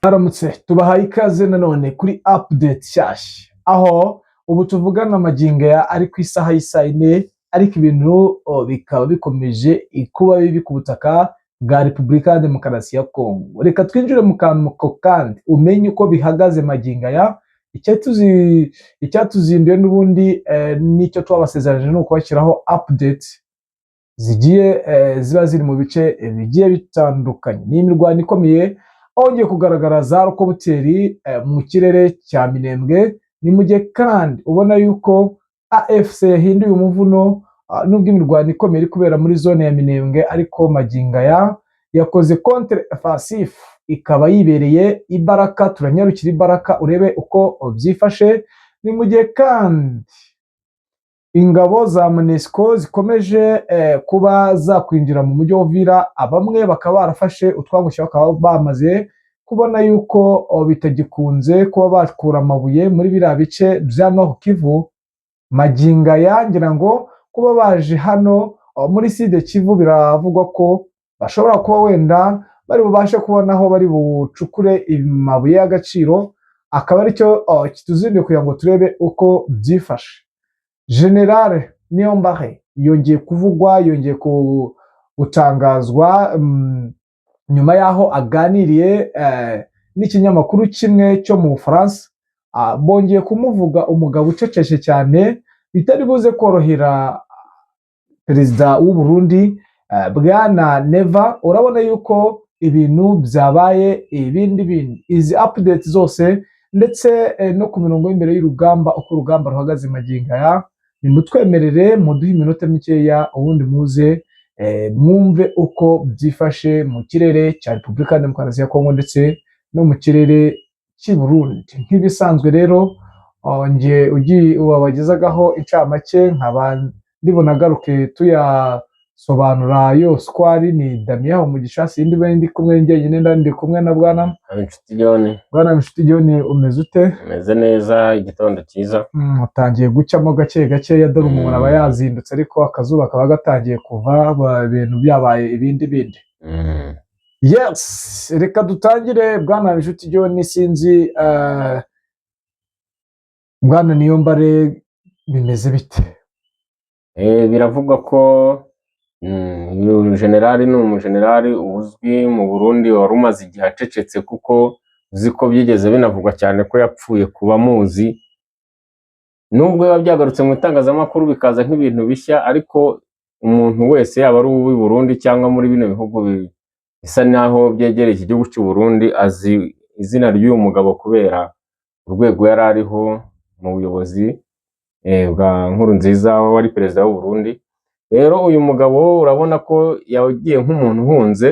Aramutse tubahaye ikaze nanone kuri update nshyashya aho ubu tuvugana amagingo ya ari ku isaha y'isaa yine ariko ibintu bikaba bikomeje kuba bibi ku butaka bwa Repubulika ya Demokarasi ya Kongo. Reka twinjire mu kantu kandi umenye uko bihagaze magingo ya icyatuzinduye n'ubundi nicyo twabasezeranyije ni ukubashyiraho update zigiye ziba ziri mu bice bigiye bitandukanye. Ni imirwano ikomeye hongeye kugaragara za rokobuteri mu kirere cya Minembwe. Ni mu gihe kandi ubona yuko AFC yahinduye umuvuno nubwo imirwano ikomeye iri kubera muri zone ya Minembwe, ariko magingo ya yakoze contre offensive ikaba yibereye Ibaraka. Turanyarukira Ibaraka urebe uko byifashe. Ni mu gihe kandi ingabo za MONUSCO zikomeje kuba zakwinjira mu mujyi wa Uvira, bamwe bakaba barafashe utwangushye bakaba bamaze kubona yuko bitagikunze kuba bakura amabuye muri biriya bice bya Nord Kivu. Magingo ya ngira ngo kuba baje hano muri Sud Kivu biravugwa ko bashobora kuba wenda bari bubashe kubona aho bari bucukure amabuye y'agaciro, akaba aricyo kituzinduye kugira ngo turebe uko byifashe. General Niyombare yongeye kuvugwa, yongeye gutangazwa nyuma yaho aganiriye n'ikinyamakuru kimwe cyo mu Bufaransa. Bongeye kumuvuga umugabo uceceshe cyane bitari buze korohera perezida w'u Burundi bwana Neva. Urabona yuko ibintu byabaye ibindi. Izi update zose ndetse no ku mirongo y'imbere y'urugamba, uko urugamba ruhagaze magingo ya, nimutwemerere muduhe iminota mikeya ubundi muze mwumve uko byifashe mu kirere cya Repubulika ya Demokarasi ya Kongo ndetse no mu kirere cy'i Burundi. Nk'ibisanzwe rero nge wabagezagaho incamake nkaba ndibona garuke tuyasobanura yose uko ari. Ni Damien Umugisha, sindi ndi kumwe njyenyine, ndi kumwe na bwana Inshuti John. Bwana Inshuti John, umeze ute? Umeze neza, igitondo cyiza. Utangiye gucamo gake gake, dore umuntu aba yazindutse ariko akazuba kaba gatangiye kuva, ibintu byabaye ibindi. Yes, reka dutangire bwana Inshuti John. Sinzi bwana Niyombare bimeze bite? Biravugwa ko uyu generali ni umujenerali uzwi mu Burundi wari umaze igihe acecetse, kuko uzi ko byigeze binavugwa cyane ko yapfuye kuba muzi, nubwo biba byagarutse mu itangazamakuru bikaza nk'ibintu bishya, ariko umuntu wese yaba ari uw'i Burundi cyangwa muri bino bihugu bisa naho byegereye iki gihugu cy'u Burundi azi izina ry'uyu mugabo kubera urwego yari ariho mu buyobozi bwa Nkurunziza wari perezida w'u Burundi. Rero uyu mugabo urabona ko yagiye nk'umuntu uhunze,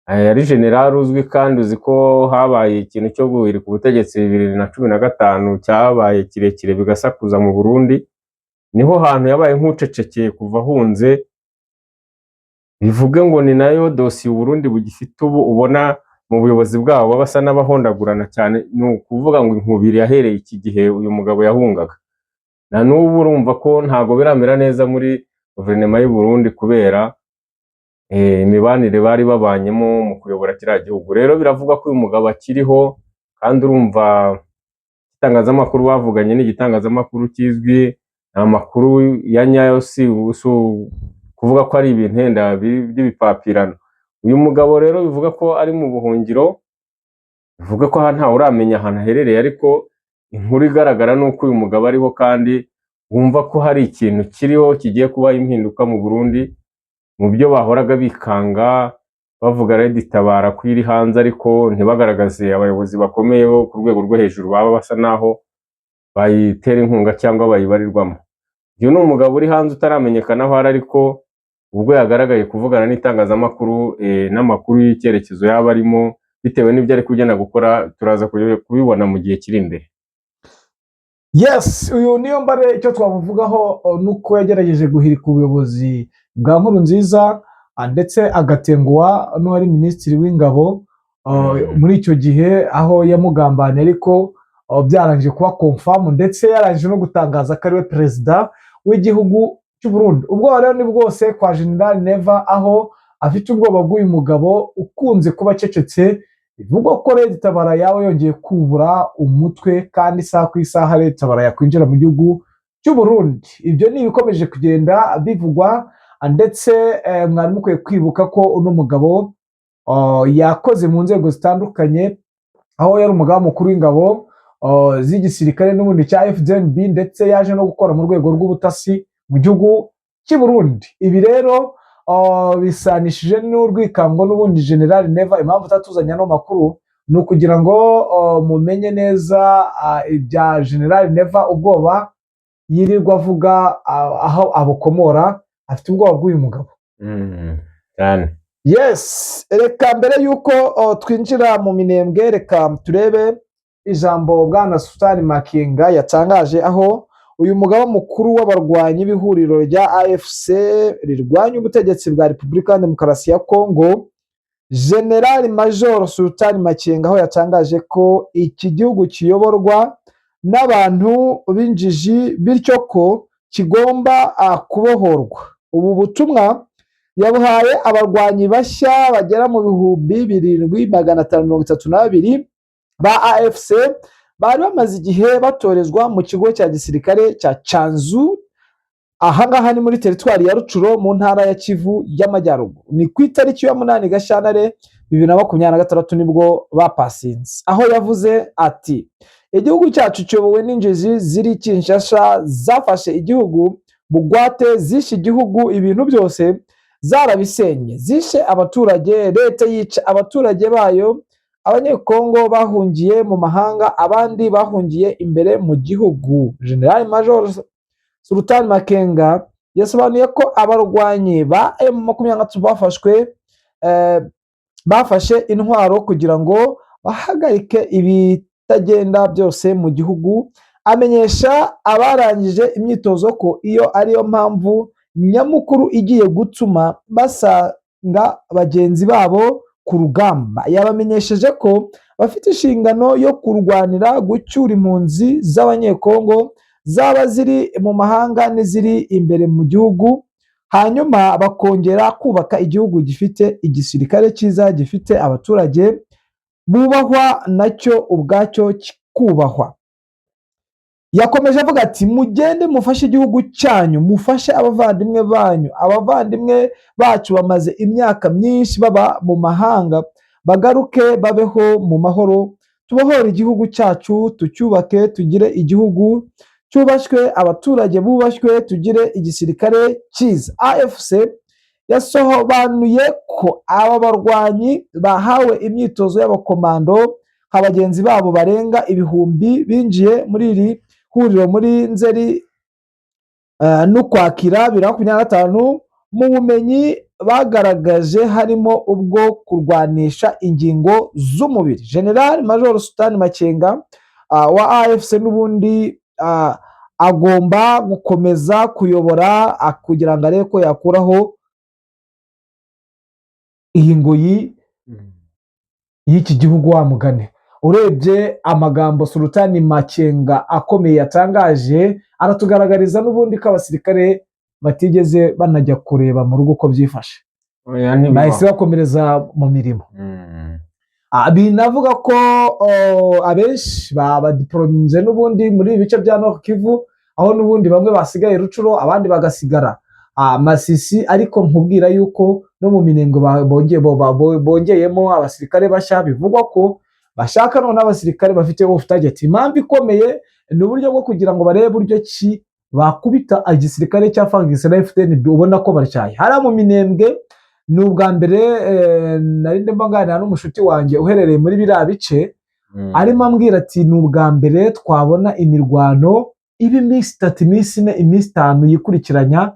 yari general uzwi kandi uzi ko habaye ikintu cyo guhirika ubutegetsi 2015 cyabaye kirekire bigasakuza mu Burundi. Niho hantu yabaye nk'ucecekeye kuva ahunze, bivuge ngo ni nayo dosiye Burundi bugifite ubu ubona mu buyobozi bwabo basa n'abahondagurana cyane. Ni ukuvuga ngo inkubiri yahereye iki gihe uyu mugabo yahungaga, na n'ubu urumva ko ntago biramera neza muri guverinoma y'u Burundi kubera imibanire bari babanyemo mu kuyobora kiriya gihugu. Rero biravugwa ko uyu mugabo akiriho, kandi urumva itangazamakuru bavuganye n'igitangazamakuru kizwi, amakuru ya nyayo, si kuvuga ko ari ibintu henda by'ibipapirano. Uyu mugabo rero bivuga ko ari mu buhungiro, bivuga ko nta uramenya ahantu aherereye, ariko inkuru igaragara nuko uyu mugabo ariho, kandi wumva ko hari ikintu kiriho kigiye kuba impinduka mu Burundi mu byo bahoraga bikanga bavuga Red Tabara ko iri hanze, ariko ntibagaragaze abayobozi bakomeye bo ku rwego rwo hejuru baba basa naho bayitera inkunga cyangwa bayibarirwamo. Uyu ni umugabo uri hanze utaramenyekana aho ari, ariko ubwo yagaragaye kuvugana n'itangazamakuru n'amakuru y'icyerekezo yaba arimo bitewe n'ibyo ari kugenda gukora, turaza kubibona mu gihe kiri imbere. Yes, uyu Niyombare icyo twamuvugaho nuko yagerageje guhirika ubuyobozi bwa Nkurunziza ndetse agatenguwa n'uwari minisitiri w'ingabo muri icyo gihe aho yamugambaniye, ariko byarangije kuba confirm ndetse yarangije no gutangaza ko ariwe perezida w'igihugu cy'u Burundi. Ubwo rero ni bwose kwa General Neva, aho afite ubwoba bw'uyu mugabo ukunze kuba acecetse bivugwa ko Red Tabara yaba yongeye kubura umutwe kandi isaha ku isaha Red Tabara yakwinjira mu gihugu cy'u Burundi. Ibyo ni ibikomeje kugenda bivugwa, ndetse mwari mukwiye kwibuka ko uno mugabo yakoze mu nzego zitandukanye, aho yari umugaba mukuru w'ingabo z'igisirikare n'ubundi cya FDNB, ndetse yaje no gukora mu rwego rw'ubutasi mu gihugu cy'i Burundi. Ibi rero bisanishije n'urwikango n'ubundi General Neva. Impamvu tatuzanya no makuru ni ukugira ngo mumenye neza ibya General Neva, ubwoba yirirwa avuga aho abukomora, afite ubwoba bw'uyu mugabo cyane. Yes, reka mbere yuko twinjira mu minembwe, reka turebe ijambo bwana Sultani Makenga yatangaje, aho uyu mugaba mukuru w'abarwanyi b'ihuriro rya AFC rirwanya ubutegetsi bwa Repubulika ya Demokarasi ya Kongo, General Major Sultani Makenga, aho yatangaje ko iki gihugu kiyoborwa n'abantu b'injiji, bityo ko kigomba kubohorwa. Ubu butumwa yabuhaye abarwanyi bashya bagera mu 7,532 ba AFC bari bamaze igihe batorezwa mu kigo cya gisirikare cya Canzu, ahangaha ni muri teritwari ya Rucuro mu ntara ya Kivu y'Amajyaruguru. Ni ku itariki ya 8 Gashyantare 2026 nibwo bapasinze, aho yavuze ati igihugu cyacu cyobowe n'injiji ziri Kinshasa, zafashe igihugu bugwate, zishe igihugu ibintu byose, zarabisenye, zishe abaturage, leta yica abaturage bayo, abanyekongo bahungiye mu mahanga, abandi bahungiye imbere mu gihugu. General Major Sultani Makenga yasobanuye ko abarwanyi ba M23 bafashe intwaro kugira ngo bahagarike ibitagenda byose mu gihugu. Amenyesha abarangije imyitozo ko iyo ariyo mpamvu nyamukuru igiye gutuma basanga bagenzi babo ku rugamba. Yabamenyesheje ko bafite inshingano yo kurwanira gucyura impunzi z'abanyekongo, zaba ziri mu mahanga n'iziri imbere mu gihugu, hanyuma bakongera kubaka igihugu gifite igisirikare cyiza, gifite abaturage bubahwa, nacyo ubwacyo kikubahwa. Yakomeje avuga ati mugende mufashe igihugu cyanyu, mufashe abavandimwe banyu. Abavandimwe bacu bamaze imyaka myinshi baba mu mahanga, bagaruke babeho mu mahoro, tubohore igihugu cyacu, tucyubake, tugire igihugu cyubashywe, abaturage bubashywe, tugire igisirikare cyiza. AFC yasobanuye ko aba barwanyi bahawe imyitozo y'abakomando nka bagenzi babo barenga 1000 binjiye muri iri huriro muri Nzeri n'Ukwakira 2025. Mu bumenyi bagaragaje harimo ubwo kurwanisha ingingo z'umubiri. General Major Sultani Makenga wa AFC n'ubundi agomba gukomeza kuyobora kugira ngo arebe ko yakuraho iyi ngoyi y'iki gihugu. Wa mugane, urebye amagambo Sultani Makenga akomeye yatangaje, aratugaragariza n'ubundi ko abasirikare batigeze banajya kureba mu rugo uko byifashe, bahise bakomereza mu mirimo. Binavuga ko abenshi badiporominze n'ubundi muri ibi bice bya Nord Kivu, aho n'ubundi bamwe basigaye Rucuro, abandi bagasigara Masisi, ariko nkubwira yuko no mu minengo bongeyemo abasirikare bashya. Bivugwa ko bashaka none abasirikare bafite off target. Impamvu ikomeye ni uburyo bwo kugira ngo barebe buryo ki bakubita igisirikare cya FARDC na FDNB, ubona ko baracyaye. Hari mu minembwe ni ubwa mbere nari ndimo nganira n'umushuti wanjye uherereye muri biriya bice, arimo ambwira ati ni ubwa mbere twabona imirwano iba iminsi 3, iminsi 4, iminsi 5 yikurikiranya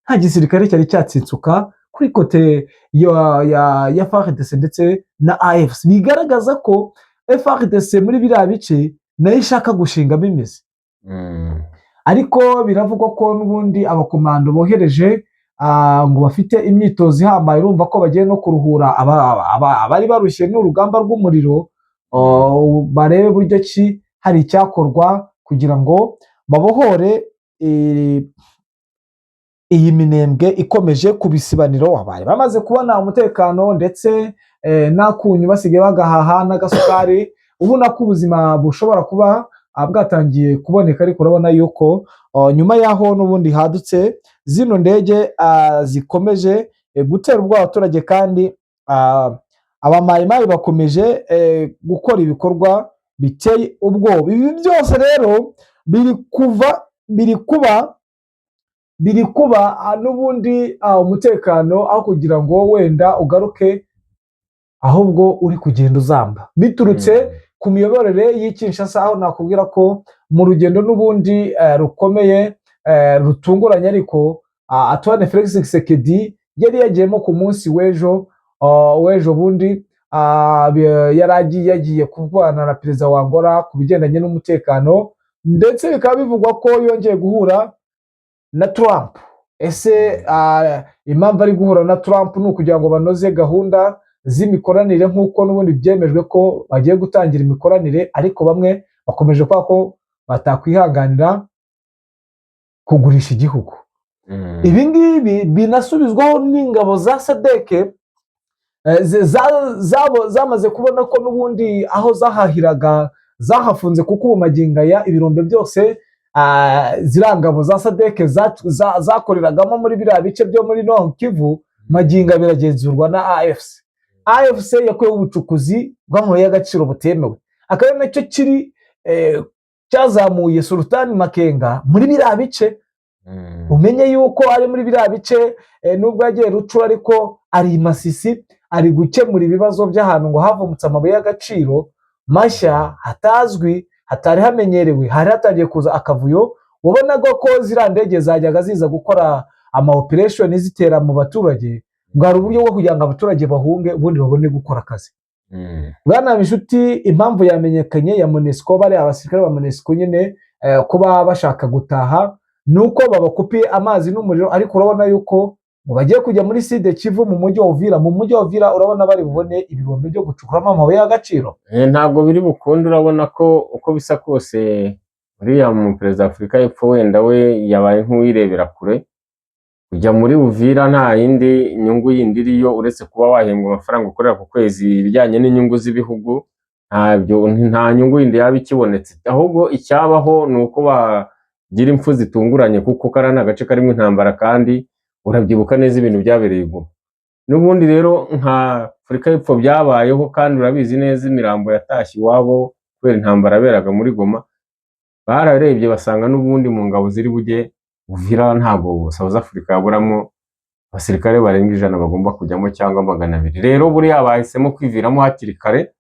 nta gisirikare cyari cyatsitsuka kuri kote ya FARDC ndetse na AFC. Bigaragaza ko FARDC muri biriya bice nayo ishaka gushinga bimeze. Ariko biravugwa ko n'ubundi abakomando bohereje ngo bafite imyitozo ihambaye, urumva ko bagiye no kuruhura abari barushye n'urugamba rw'umuriro, barebe buryo ki hari icyakorwa kugira ngo babohore iyi minembwe ikomeje kubisibaniro, bari bamaze kubona umutekano ndetse n'akunyu basigaye bagahaha n'agasukari, ubona ko ubuzima bushobora kuba bwatangiye kuboneka, ariko urabona yuko nyuma y'aho n'ubundi hadutse zino ndege zikomeje gutera ubwoba abaturage, kandi abamayimayi bakomeje gukora ibikorwa biteye ubwoba. Ibi byose rero biri kuba n'ubundi umutekano aho kugira ngo wenda ugaruke, ahubwo uri kugenda uzamba biturutse ku miyoborere y'i Kinshasa, aho nakubwira ko mu rugendo n'ubundi rukomeye rutunguranye, ariko Antoine Felix Tshisekedi yari yagiyemo ku munsi w'ejo bundi, yari yagiye kuvugana na perezida wa Angola ku bigendanye n'umutekano, ndetse bikaba bivugwa ko yongeye guhura na Trump. Ese impamvu ari guhura na Trump ni ukugira ngo banoze gahunda z'imikoranire, nk'uko n'ubundi byemejwe ko bagiye gutangira imikoranire, ariko bamwe bakomeje kuvuga ko batakwihanganira kugurisha igihugu. Ibi ngibi binasubizwaho n'ingabo za SADC zamaze kubona ko n'ubundi aho zahahiraga zahafunze, kuko ubu magingo aya ibirombe byose ziriya ngabo za SADC zakoreragamo muri biriya bice byo muri Nord Kivu, magingo biragenzurwa na AFC. AFC yakuyeho ubucukuzi bw'amabuye y'agaciro butemewe, akaba ari nacyo cyazamuye Sultani Makenga muri biriya bice. Umenye yuko ari muri biriya bice, nubwo yagiye Rucura, ariko ari i Masisi, ari gukemura ibibazo by'ahantu ngo havumutse amabuye y'agaciro mashya hatazwi, hatari hamenyerewe, hari hatangiye kuza akavuyo. Wabonaga ko ziriya ndege zajyaga ziza gukora operation zitera mu baturage, bwari uburyo bwo kugira ngo abaturage bahunge, ubundi babone gukora akazi. Bwana Inshuti, impamvu yamenyekanye ya MONUSCO, bari abasirikare ba MONUSCO nyine kuba bashaka gutaha, nuko babakupiye amazi n'umuriro, ariko urabona yuko bagiye kujya muri Sud Kivu mu mujyi wa Uvira. Mu mujyi wa Uvira urabona bari bubone ibirombe byo gucukuramo amabuye y'agaciro. Ntabwo biri bukunde, urabona ko uko bisa kose uriya mu perezida wa Afurika y'Epfo wenda we yabaye nk'uwirebera kure. Kujya muri Uvira nta yindi nyungu yindi iriyo uretse kuba wahembwa amafaranga ukorera ku kwezi, ibijyanye n'inyungu z'ibihugu nta nyungu yindi yaba ikibonetse, ahubwo icyabaho ni uko bagira impfu zitunguranye, kuko karana agace karimo intambara, kandi urabyibuka neza ibintu byabereye Goma. N'ubundi rero nka Afurika y'Epfo byabayeho, kandi urabizi neza imirambo yatashye iwabo kubera intambara yaberaga muri Goma. Bararebye basanga n'ubundi mu ngabo ziri bujye Uvira ntabwo South Africa yaburamo abasirikare barenga 100 bagomba kujyamo cyangwa 200. Rero buriya bahisemo kwiviramo hakiri kare,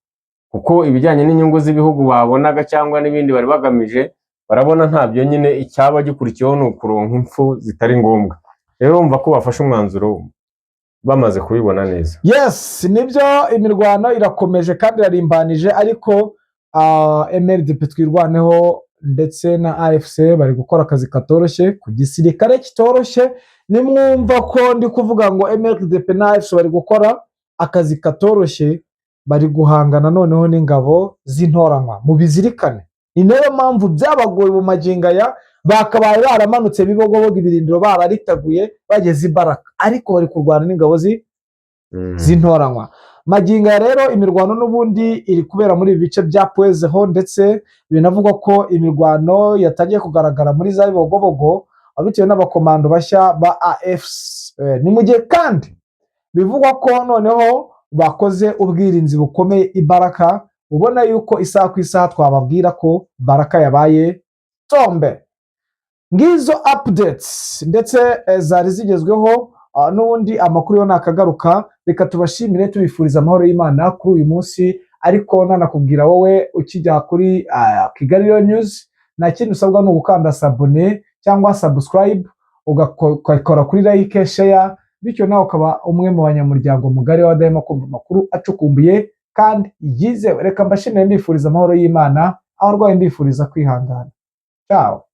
kuko ibijyanye n'inyungu z'ibihugu babonaga cyangwa n'ibindi bari bagamije, barabona ntabyo nyine. Icyaba gikurikiyeho ni ukuronka impfu zitari ngombwa. Rero umva ko bafashe umwanzuro bamaze kubibona neza. Yes, nibyo, imirwano irakomeje kandi irarimbanije, ariko MLDP twirwaneho ndetse na AFC bari gukora akazi katoroshye ku gisirikare kitoroshye. Nimwumva ko ndi kuvuga ngo MLDP na AFC bari gukora akazi katoroshye, bari guhangana noneho n'ingabo z'intoranywa, mu bizirikane. Ni nayo mpamvu byabagoye mu magingo aya, bakabaye baramanutse bibogoboga ibirindiro bararitaguye bageze Ibaraka, ariko bari kurwana n'ingabo z'intoranywa. Magingo ya rero imirwano n'ubundi iri kubera muri ibi bice bya Pwezeho, ndetse binavugwa ko imirwano yatangiye kugaragara muri za Bibogobogo bitewe n'abakomando bashya ba AFC. Ni mu gihe kandi bivugwa ko noneho bakoze ubwirinzi bukomeye Ibaraka, ubona yuko isaha ku isaha twababwira ko Baraka yabaye tombe. Ngizo updates ndetse zari zigezweho, n'ubundi amakuru yo nakagaruka. Reka tubashimire, tubifuriza amahoro y'Imana kuri uyu munsi, ariko nanakubwira wowe ukijya kuri Kigali News, nta kintu usabwa no gukanda sabone cyangwa subscribe, ugakora kuri like, share, bityo nawe ukaba umwe mu banyamuryango mugari wa Dahema kumva amakuru acukumbuye kandi yizewe. Reka mbashimire, mbifuriza amahoro y'Imana, abarwayi mbifuriza kwihangana. Ciao.